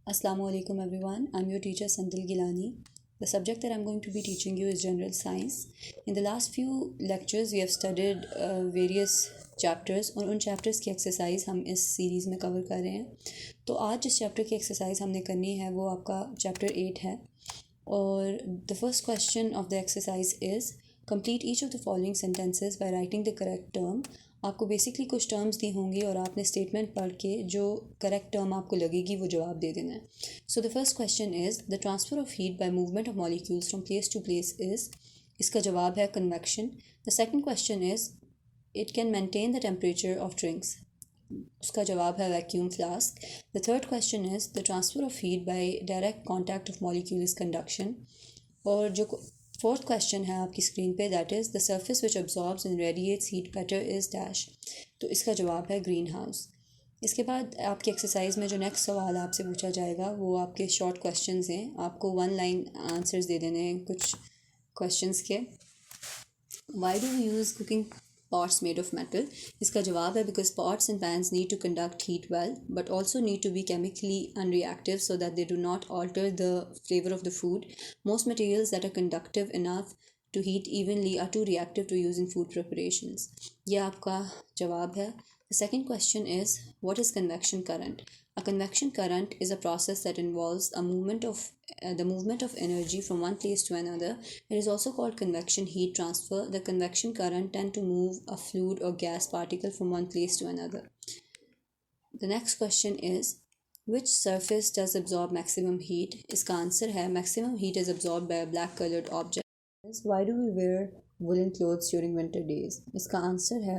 Assalamu alaikum everyone. I'm your teacher Sandil Gilani. The subject that I'm going to be teaching you is general science. In the last few lectures we have studied various chapters और उन chapters की exercise हम इस series में cover कर रहे हैं. तो आज जिस chapter की exercise हमने करनी है वो आपका chapter 8 है और the first question of the exercise is complete each of the following sentences by writing the correct term. आपको बेसिकली कुछ टर्म्स दी होंगी और आपने स्टेटमेंट पढ़ के जो करेक्ट टर्म आपको लगेगी वो जवाब दे देना है. So the first question is the transfer of heat by movement of molecules from place to place is. इसका जवाब है convection. The second question is it can maintain the temperature of drinks. उसका जवाब है vacuum flask. The third question is the transfer of heat by direct contact of molecule is conduction. और जो fourth question है आपकी screen पे that is the surface which absorbs and radiates heat better is dash. तो इसका जवाब है green house. इसके बाद आपकी एक्सरसाइज में जो नेक्स्ट सवाल आपसे पूछा जाएगा वो आपके शॉर्ट क्वेश्चंस हैं. आपको 1 लाइन आंसर्स दे देने हैं कुछ क्वेश्चंस के. Why do we use cooking pots made of metal? इसका जवाब है because pots and pans need to conduct heat well but also need to be chemically unreactive so that they do not alter the flavor of the food. Most materials that are conductive enough to heat evenly are too reactive to use in food preparations. ये आपका जवाब है. The second question is what is convection current? A convection current is a process that involves the movement of energy from one place to another. It is also called convection heat transfer. The convection current tend to move a fluid or gas particle from one place to another. The next question is which surface does absorb maximum heat? इसका answer है maximum heat is absorbed by a black colored object. Why do we wear woolen clothes during winter days? इसका answer है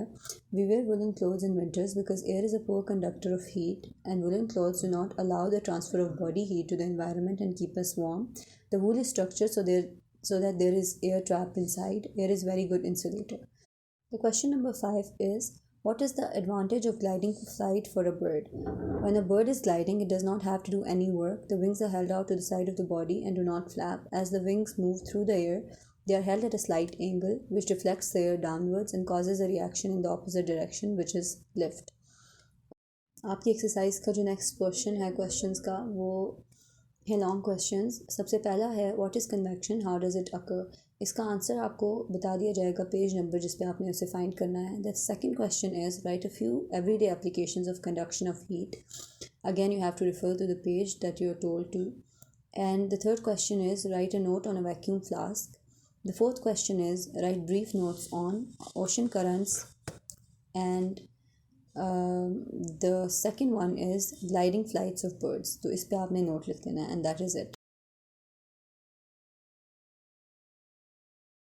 we wear woolen clothes in winters because air is a poor conductor of heat and woolen clothes do not allow the transfer of body heat to the environment and keep us warm. The wool is structured so that there is air trapped inside. Air is very good insulator. The question number 5 is what is the advantage of gliding flight for a bird? When a bird is gliding, it does not have to do any work. The wings are held out to the side of the body and do not flap. As the wings move through the air, they are held at a slight angle, which deflects the air downwards and causes a reaction in the opposite direction, which is lift. आपकी exercise का जो next question है questions का वो है long questions. सबसे पहला है what is convection, how does it occur. इसका आंसर आपको बता दिया जाएगा पेज नंबर जिस पे आपने उसे फाइंड करना है. The second question is write a few everyday applications of conduction of heat. Again you have to refer to the page that you are told to. And the third question is write a note on a vacuum flask. The fourth question is write brief notes on ocean currents and the second one is gliding flights of birds. तो इस पे आपने note लिख देना है and that is it.